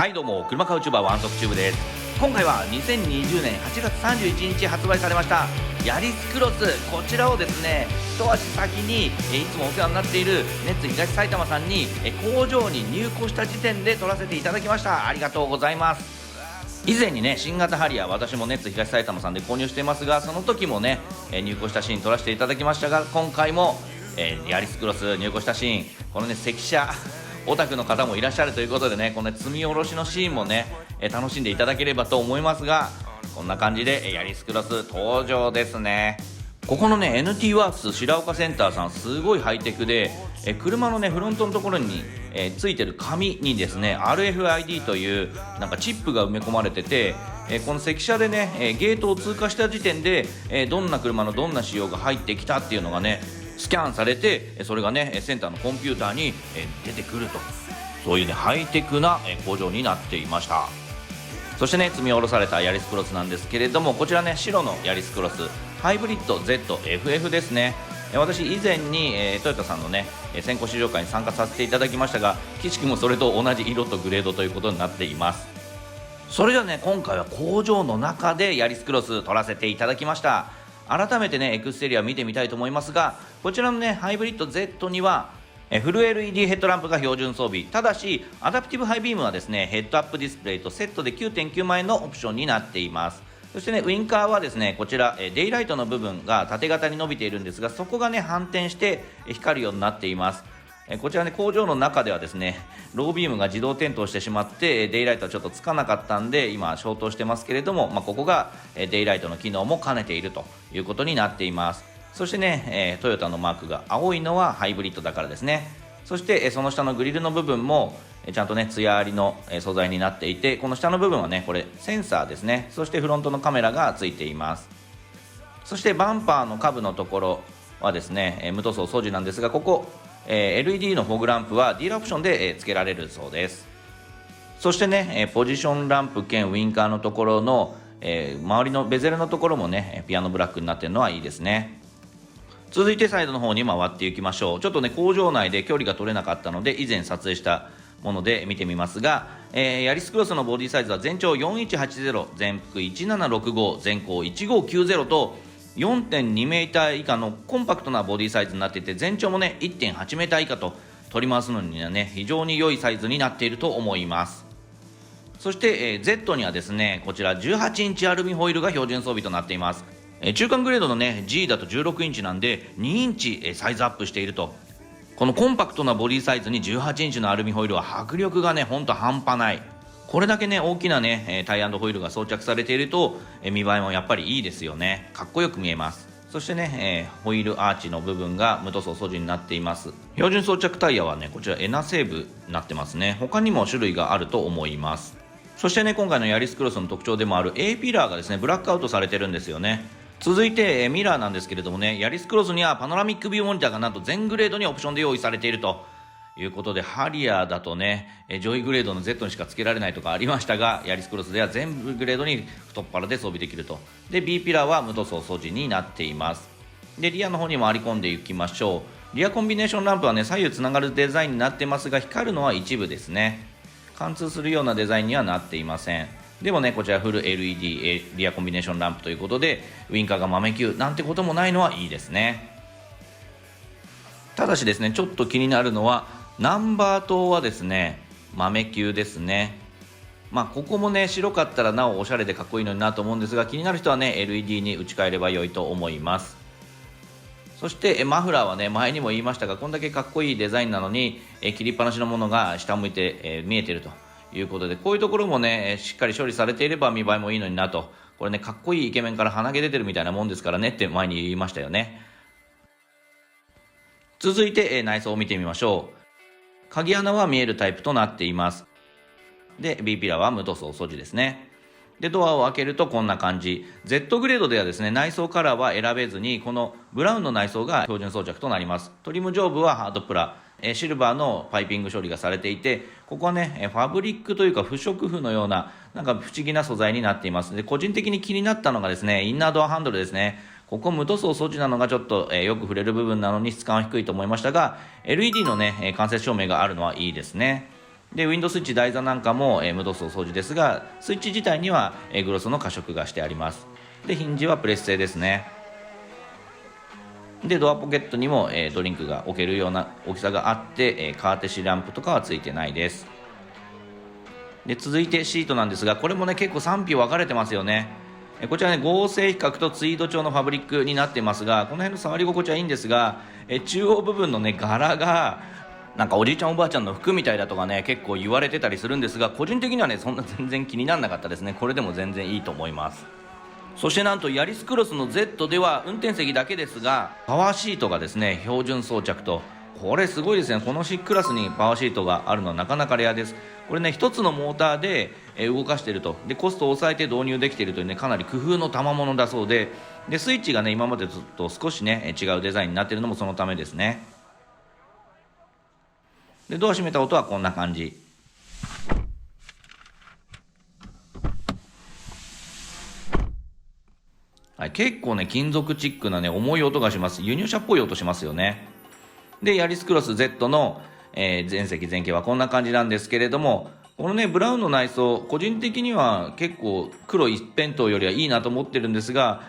はいどうも、車買うチューバーワントップチューブです。今回は2020年8月31日発売されましたヤリスクロス、こちらをですね一足先にいつもお世話になっているネッツ東埼玉さんに工場に入庫した時点で撮らせていただきました。ありがとうございます。以前にね新型ハリアー、私もネッツ東埼玉さんで購入していますが、その時もね入庫したシーン撮らせていただきましたが、今回もヤリスクロス入庫したシーン、このね関車オタクの方もいらっしゃるということでね、この、積み下ろしのシーンもね楽しんでいただければと思いますが、こんな感じでヤリスクロス登場ですね。ここのね NT ワークス白岡センターさん、すごいハイテクで車のねフロントのところについてる紙にですね RFID というなんかチップが埋め込まれてて、この関車でねゲートを通過した時点でどんな車のどんな仕様が入ってきたっていうのがねスキャンされて、それがねセンターのコンピューターに出てくると、そういうねハイテクな工場になっていました。そしてね積み下ろされたヤリスクロスなんですけれども、こちらね白のヤリスクロスハイブリッド ZFF ですね。私以前にトヨタさんのね先行試乗会に参加させていただきましたが、岸君もそれと同じ色とグレードということになっています。それではね今回は工場の中でヤリスクロス撮らせていただきました。改めてねエクステリア見てみたいと思いますが、こちらのねハイブリッド Z にはフル LED ヘッドランプが標準装備、ただしアダプティブハイビームはですねヘッドアップディスプレイとセットで 9.9 万円のオプションになっています。そしてねウインカーはですねこちらデイライトの部分が縦型に伸びているんですが、そこがね反転して光るようになっています。こちらね工場の中ではですねロービームが自動点灯してしまってデイライトはちょっとつかなかったんで今消灯してますけれども、ここがデイライトの機能も兼ねているということになっています。そしてねトヨタのマークが青いのはハイブリッドだからですね。そしてその下のグリルの部分もちゃんとね艶ありの素材になっていて、この下の部分はねこれセンサーですね。そしてフロントのカメラがついています。そしてバンパーの下部のところはですね無塗装素地なんですが、ここLED のフォグランプはディーラーオプションで付けられるそうです。そしてねポジションランプ兼ウインカーのところの周りのベゼルのところもねピアノブラックになっているのはいいですね。続いてサイドの方に回っていきましょう。ちょっとね工場内で距離が取れなかったので以前撮影したもので見てみますが、ヤリスクロスのボディサイズは全長4180、全幅1765、全高1590と 4.2 メーター以下のコンパクトなボディサイズになっていて、全長もね 1.8 メーター以下と取り回すのにはね非常に良いサイズになっていると思います。そして、Z にはですねこちら18インチアルミホイールが標準装備となっています。中間グレードのね G だと16インチなんで2インチサイズアップしていると。このコンパクトなボディサイズに18インチのアルミホイールは迫力がねほんと半端ない。これだけね大きなねタイヤ&ホイールが装着されていると見栄えもやっぱりいいですよね。かっこよく見えます。そしてね、ホイールアーチの部分が無塗装素地になっています。標準装着タイヤはねこちらエナセーブになってますね。他にも種類があると思います。そしてね今回のヤリスクロスの特徴でもある A ピラーがですねブラックアウトされてるんですよね。続いてミラーなんですけれどもね、ヤリスクロスにはパノラミックビューモニターがなんと全グレードにオプションで用意されているということで、ハリアーだとねジョイグレードの Z にしか付けられないとかありましたが、ヤリスクロスでは全部グレードに太っ腹で装備できると。で B ピラーは無塗装素地になっています。でリアの方に回り込んでいきましょう。リアコンビネーションランプはね左右つながるデザインになってますが、光るのは一部ですね。貫通するようなデザインにはなっていません。でもねこちらフル LED リアコンビネーションランプということで、ウインカーが豆球なんてこともないのはいいですね。ただしですねちょっと気になるのはナンバー灯はですね豆球ですね。ここもね白かったらなおおしゃれでかっこいいのになと思うんですが、気になる人はね LED に打ち替えれば良いと思います。そしてマフラーはね前にも言いましたが、こんだけかっこいいデザインなのに切りっぱなしのものが下向いて見えているということで、こういうところもねしっかり処理されていれば見栄えもいいのになと。これねかっこいいイケメンから鼻毛出てるみたいなもんですからねって前に言いましたよね。続いて内装を見てみましょう。鍵穴は見えるタイプとなっています。で B ピラーは無塗装素地ですね。でドアを開けるとこんな感じ。 Z グレードではですね内装カラーは選べずにこのブラウンの内装が標準装着となります。トリム上部はハードプラ、シルバーのパイピング処理がされていて、ここはねファブリックというか不織布のようななんか不思議な素材になっています。で個人的に気になったのがですねインナードアハンドルですね。ここ無塗装素地なのがちょっと、よく触れる部分なのに質感は低いと思いましたが、 LED のね間接照明があるのはいいですね。でウィンドウスイッチ台座なんかも、無塗装掃除ですが、スイッチ自体には、グロスの加色がしてあります。でヒンジはプレス製ですね。でドアポケットにも、ドリンクが置けるような大きさがあって、カーテシランプとかはついてないです。で続いてシートなんですが、これもね結構賛否分かれてますよね。こちらね合成比較とツイード調のファブリックになっていますが、この辺の触り心地はいいんですが、中央部分のね柄がなんかおじいちゃんおばあちゃんの服みたいだとかね結構言われてたりするんですが、個人的にはねそんな全然気にならなかったですね。これでも全然いいと思います。そしてなんとヤリスクロスの Z では運転席だけですがパワーシートがですね標準装着と、これすごいですね。この C クラスにパワーシートがあるのはなかなかレアです。これね一つのモーターで動かしていると、でコストを抑えて導入できているというねかなり工夫の賜物だそうで、スイッチがね今までと少しね違うデザインになっているのもそのためですね。でドア閉めた音はこんな感じ。はい、結構ね金属チックなね重い音がします。輸入車っぽい音しますよね。でヤリスクロス Z の、全席全景はこんな感じなんですけれども、このねブラウンの内装個人的には結構黒一辺倒よりはいいなと思ってるんですが、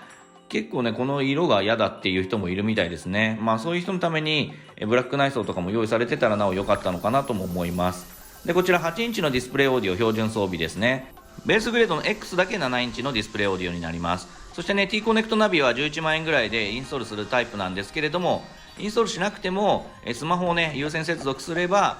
結構ねこの色が嫌だっていう人もいるみたいですね。そういう人のためにブラック内装とかも用意されてたらなお良かったのかなとも思います。でこちら8インチのディスプレイオーディオ標準装備ですね。ベースグレードの X だけ7インチのディスプレイオーディオになります。そしてね T コネクトナビは11万円ぐらいでインストールするタイプなんですけれども、インストールしなくてもスマホをね有線接続すれば、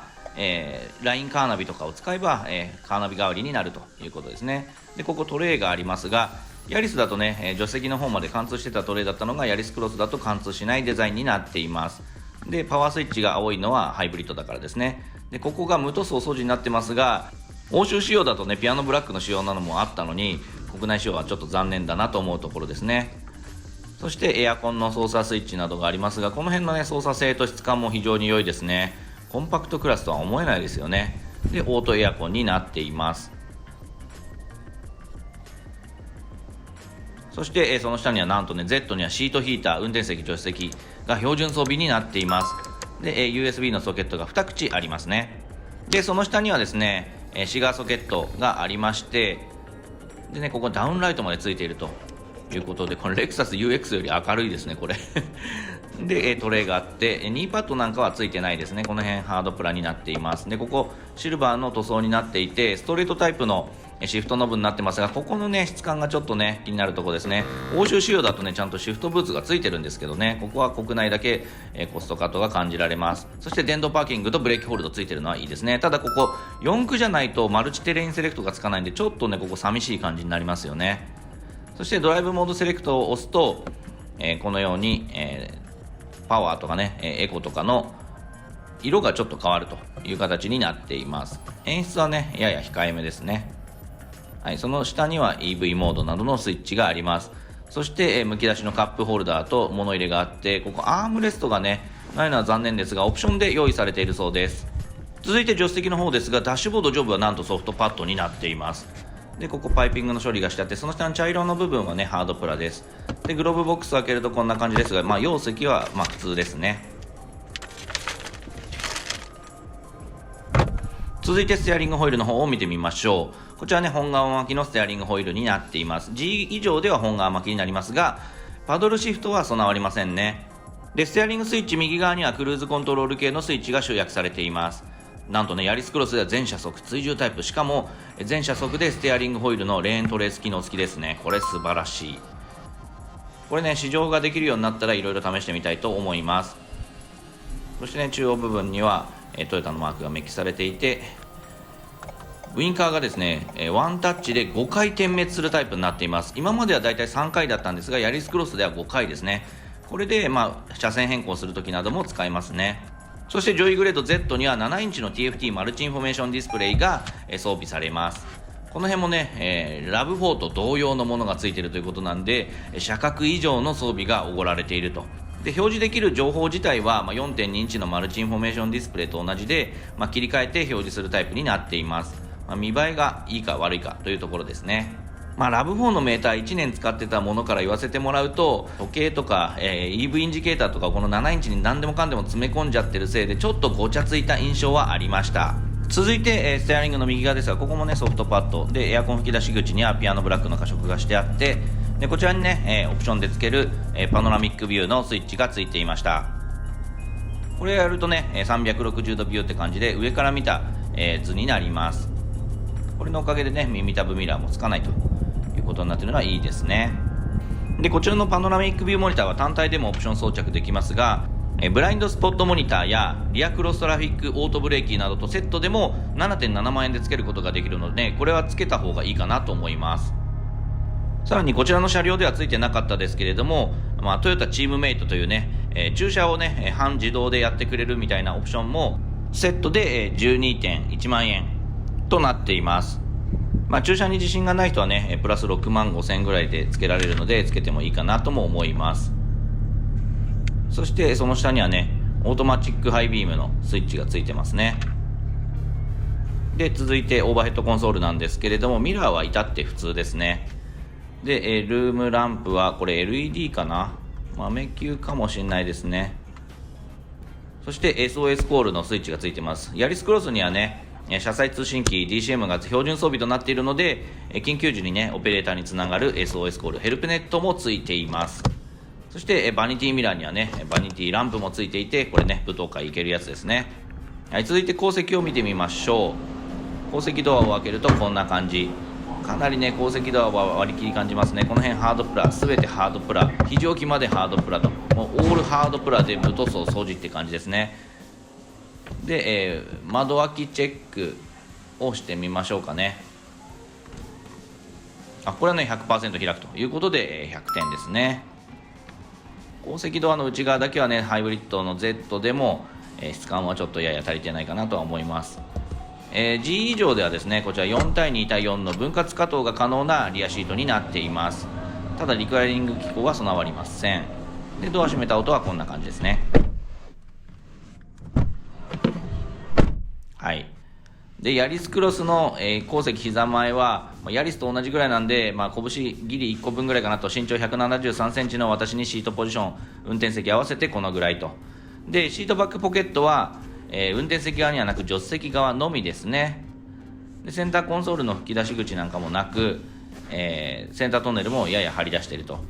LINE カーナビとかを使えば、カーナビ代わりになるということですね。でここトレイがありますが、ヤリスだとね助手席の方まで貫通してたトレイだったのがヤリスクロスだと貫通しないデザインになっています。でパワースイッチが青いのはハイブリッドだからですね。でここが無塗装掃除になってますが、欧州仕様だとねピアノブラックの仕様なのもあったのに国内仕様はちょっと残念だなと思うところですね。そしてエアコンの操作スイッチなどがありますが、この辺のね操作性と質感も非常に良いですね。コンパクトクラスとは思えないですよね。でオートエアコンになっています。そして、その下にはなんとね Z にはシートヒーター、運転席助手席が標準装備になっています。で、USB のソケットが2口ありますね。でその下にはですねシガーソケットがありまして、でねここダウンライトまでついているということで、これレクサス UX より明るいですねこれでトレイがあってニーパッドなんかはついてないですね。この辺ハードプラになっています。でここシルバーの塗装になっていてストレートタイプのシフトノブになってますが、ここのね質感がちょっとね気になるところですね。欧州仕様だとねちゃんとシフトブーツがついてるんですけどね、ここは国内だけコストカットが感じられます。そして電動パーキングとブレーキホールドついてるのはいいですね。ただここ4駆じゃないとマルチテレインセレクトがつかないんで、ちょっとねここ寂しい感じになりますよね。そしてドライブモードセレクトを押すと、このように、パワーとかねエコとかの色がちょっと変わるという形になっています。演出はねやや控えめですね。はい、その下には EV モードなどのスイッチがあります。そして、むき出しのカップホルダーと物入れがあって、ここアームレストがねないのは残念ですがオプションで用意されているそうです。続いて助手席の方ですが、ダッシュボード上部はなんとソフトパッドになっています。でここパイピングの処理がしてあって、その下の茶色の部分はねハードプラです。でグローブボックスを開けるとこんな感じですが、容積は普通ですね。続いてステアリングホイールの方を見てみましょう。こちらね本革巻きのステアリングホイールになっています。 G 以上では本革巻きになりますが、パドルシフトは備わりませんね。でステアリングスイッチ右側にはクルーズコントロール系のスイッチが集約されています。なんとねヤリスクロスでは全車速追従タイプ、しかも全車速でステアリングホイールのレーントレース機能付きですね。これ素晴らしい。これね試乗ができるようになったらいろいろ試してみたいと思います。そしてね中央部分にはトヨタのマークが明記されていて、ウインカーがですねワンタッチで5回点滅するタイプになっています。今まではだいたい3回だったんですが、ヤリスクロスでは5回ですね。これで車線変更するときなども使えますね。そしてジョイグレード Z には7インチの TFT マルチインフォメーションディスプレイが装備されます。この辺もね、RAV4 と同様のものがついているということなんで、車格以上の装備がおごられていると。で表示できる情報自体は、4.2 インチのマルチインフォメーションディスプレイと同じで、切り替えて表示するタイプになっています。見栄えがいいか悪いかというところですね。RAV4 のメーター1年使ってたものから言わせてもらうと、時計とか、EV インジケーターとかこの7インチに何でもかんでも詰め込んじゃってるせいでちょっとごちゃついた印象はありました。続いて、ステアリングの右側ですが、ここもねソフトパッドでエアコン吹き出し口にはピアノブラックの加色がしてあって、でこちらにね、オプションでつける、パノラミックビューのスイッチがついていました。これをやるとね360度ビューって感じで上から見た、図になります。これのおかげでね耳たぶミラーもつかないということになっているのはいいですね。でこちらのパノラミックビューモニターは単体でもオプション装着できますが、ブラインドスポットモニターやリアクロストラフィックオートブレーキなどとセットでも 7.7 万円でつけることができるので、これはつけた方がいいかなと思います。さらにこちらの車両ではついてなかったですけれども、トヨタチームメイトというね、駐車をね半自動でやってくれるみたいなオプションもセットで 12.1 万円となっています。駐車に自信がない人はねプラス6万5千円ぐらいでつけられるのでつけてもいいかなとも思います。そしてその下にはねオートマチックハイビームのスイッチがついてますね。で続いてオーバーヘッドコンソールなんですけれども、ミラーは至って普通ですね。でルームランプはこれ LED かな、豆球かもしれないですね。そして SOS コールのスイッチがついてます。ヤリスクロスにはね車載通信機 DCM が標準装備となっているので、緊急時にねオペレーターにつながる SOS コールヘルプネットもついています。そしてバニティミラーにはねバニティランプもついていて、これね舞踏会行けるやつですね。はい、続いて後席を見てみましょう。後席ドアを開けるとこんな感じ。かなりね後席ドアは割り切り感じますね。この辺ハードプラ、すべてハードプラ、非常機までハードプラと、もうオールハードプラで無塗装掃除って感じですね。で、窓開きチェックをしてみましょうかね。これはね 100% 開くということで100点ですね。後席ドアの内側だけはねハイブリッドの Z でも質感はちょっとやや足りてないかなとは思います。G 以上ではですねこちら4対2対4の分割可動が可能なリアシートになっています。ただリクライニング機構は備わりません。でドア閉めた音はこんな感じですね。はい。でヤリスクロスの、後席膝前は、ヤリスと同じぐらいなんで、拳ギリ1個分ぐらいかなと。身長173センチの私にシートポジション運転席合わせてこのぐらいと。でシートバックポケットは、運転席側にはなく助手席側のみですね。でセンターコンソールの吹き出し口なんかもなく、センタートンネルもやや張り出していると。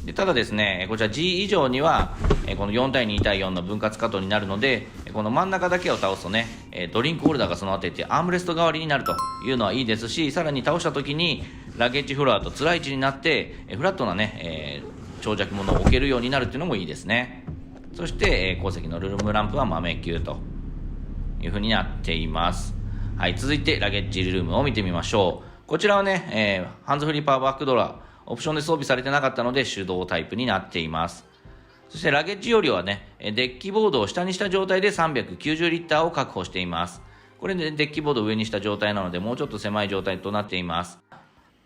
でただですねこちら G 以上にはこの4対2対4の分割可動になるので、この真ん中だけを倒すとねドリンクホルダーが備わっていてアームレスト代わりになるというのはいいですし、さらに倒した時にラゲッジフロアとつらい位置になってフラットなね、長尺物を置けるようになるっていうのもいいですね。そして後席のルームランプは豆球という風になっています。はい、続いてラゲッジルームを見てみましょう。こちらはね、ハンズフリーパワーバックドアオプションで装備されてなかったので手動タイプになっています。そしてラゲッジ容量はねデッキボードを下にした状態で390リッターを確保しています。これでデッキボードを上にした状態なのでもうちょっと狭い状態となっています。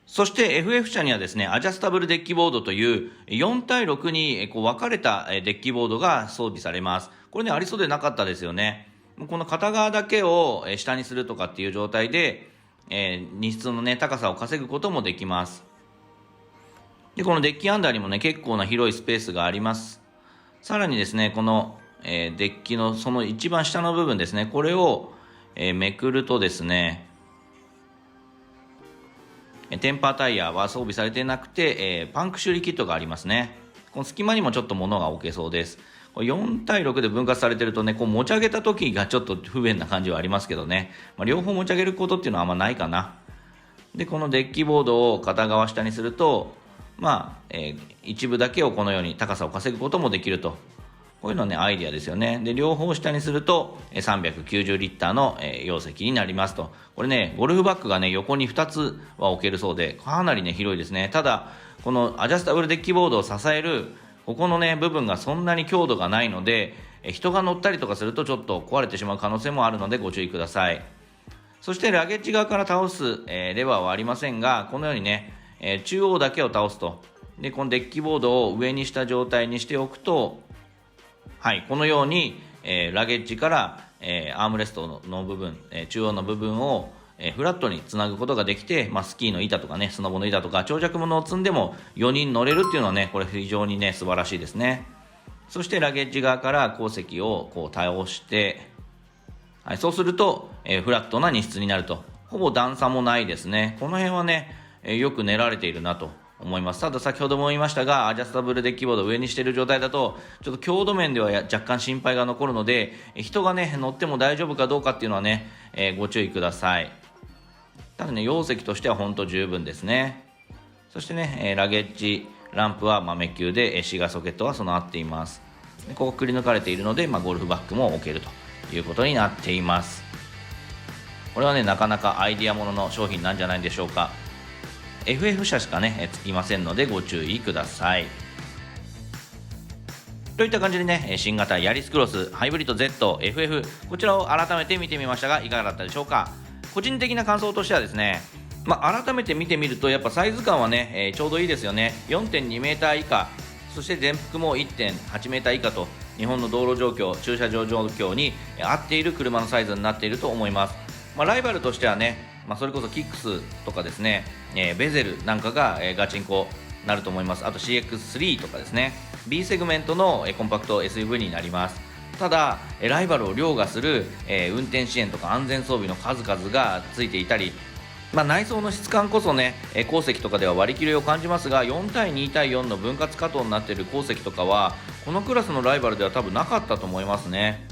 そして FF 車にはですねアジャスタブルデッキボードという4対6にこう分かれたデッキボードが装備されます。これねありそうでなかったですよね。この片側だけを下にするとかっていう状態で荷室のね高さを稼ぐこともできます。でこのデッキアンダーにもね結構な広いスペースがあります。さらにですねこの、デッキのその一番下の部分ですね、これを、めくるとですねテンパータイヤは装備されてなくて、パンク修理キットがありますね。この隙間にもちょっと物が置けそうです。これ4対6で分割されてるとねこう持ち上げた時がちょっと不便な感じはありますけどね、両方持ち上げることっていうのはあんまないかな。でこのデッキボードを片側下にすると一部だけをこのように高さを稼ぐこともできると。こういうのはねアイディアですよね。で両方下にすると390リッターの容積になりますと。これねゴルフバッグがね横に2つは置けるそうでかなりね広いですね。ただこのアジャスタブルデッキボードを支えるここのね部分がそんなに強度がないので人が乗ったりとかするとちょっと壊れてしまう可能性もあるのでご注意ください。そしてラゲッジ側から倒す、レバーはありませんがこのようにね中央だけを倒すと。でこのデッキボードを上にした状態にしておくと、はい、このように、ラゲッジから、アームレストの部分、中央の部分を、フラットにつなぐことができて、スキーの板とかねスノボの板とか長尺物を積んでも4人乗れるっていうのはねこれ非常にね素晴らしいですね。そしてラゲッジ側から後席をこう倒して、はい、そうすると、フラットな荷質になると。ほぼ段差もないですね。この辺はね、よく練られているなと思います。ただ先ほども言いましたが、アジャスタブルデッキボードを上にしている状態だと、ちょっと強度面では若干心配が残るので、人がね、乗っても大丈夫かどうかっていうのはね、ご注意ください。ただね、容積としては本当十分ですね。そしてね、ラゲッジランプは豆球で、シガーソケットは備わっています。ここくり抜かれているので、ゴルフバッグも置けるということになっています。これはね、なかなかアイディアものの商品なんじゃないでしょうか。FF 車しかね、つきませんのでご注意ください。といった感じでね、新型ヤリスクロスハイブリッド Z、FF、こちらを改めて見てみましたが、いかがだったでしょうか。個人的な感想としてはですね、改めて見てみると、やっぱサイズ感はね、ちょうどいいですよね。 4.2m 以下、そして全幅も 1.8m 以下と、日本の道路状況、駐車場状況に合っている車のサイズになっていると思います。ライバルとしてはね、それこそキックスとかですね、ベゼルなんかが、ガチンコなると思います。あと CX3 とかですね、 B セグメントの、コンパクト SUV になります。ただライバルを凌駕する、運転支援とか安全装備の数々がついていたり、内装の質感こそね、後積とかでは割り切れを感じますが、4対2対4の分割加藤になっている後積とかはこのクラスのライバルでは多分なかったと思いますね。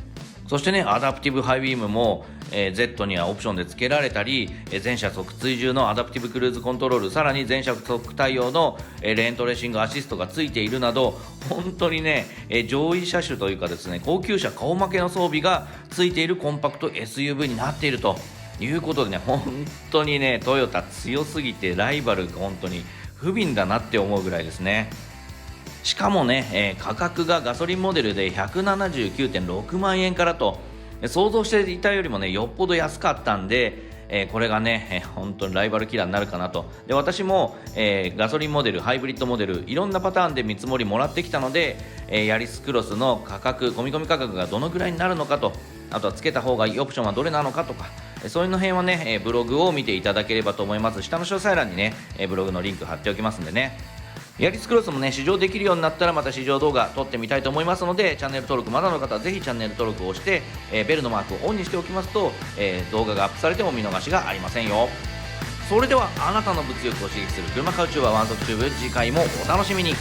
そしてね、アダプティブハイビームも、Z にはオプションで付けられたり、全車側追従のアダプティブクルーズコントロール、さらに全車側対応の、レーントレーシングアシストが付いているなど、本当にね、上位車種というかですね、高級車顔負けの装備が付いているコンパクト SUV になっているということでね、本当にね、トヨタ強すぎてライバルが本当に不憫だなって思うぐらいですね。しかもね、価格がガソリンモデルで 179.6 万円からと、想像していたよりもね、よっぽど安かったんで、これがね、本当にライバルキラーになるかなと。で、私も、ガソリンモデル、ハイブリッドモデル、いろんなパターンで見積もりもらってきたので、ヤリスクロスの価格、込み込み価格がどのぐらいになるのかと、あとは付けた方がいいオプションはどれなのかとか、そういうの辺はね、ブログを見ていただければと思います。下の詳細欄にね、ブログのリンク貼っておきますんでね。ヤリスクロスもね、試乗できるようになったらまた試乗動画撮ってみたいと思いますので、チャンネル登録まだの方はぜひチャンネル登録を押して、ベルのマークをオンにしておきますと、動画がアップされても見逃しがありませんよ。それではあなたの物欲を刺激する車買うチューバーワントップチューブ、次回もお楽しみに。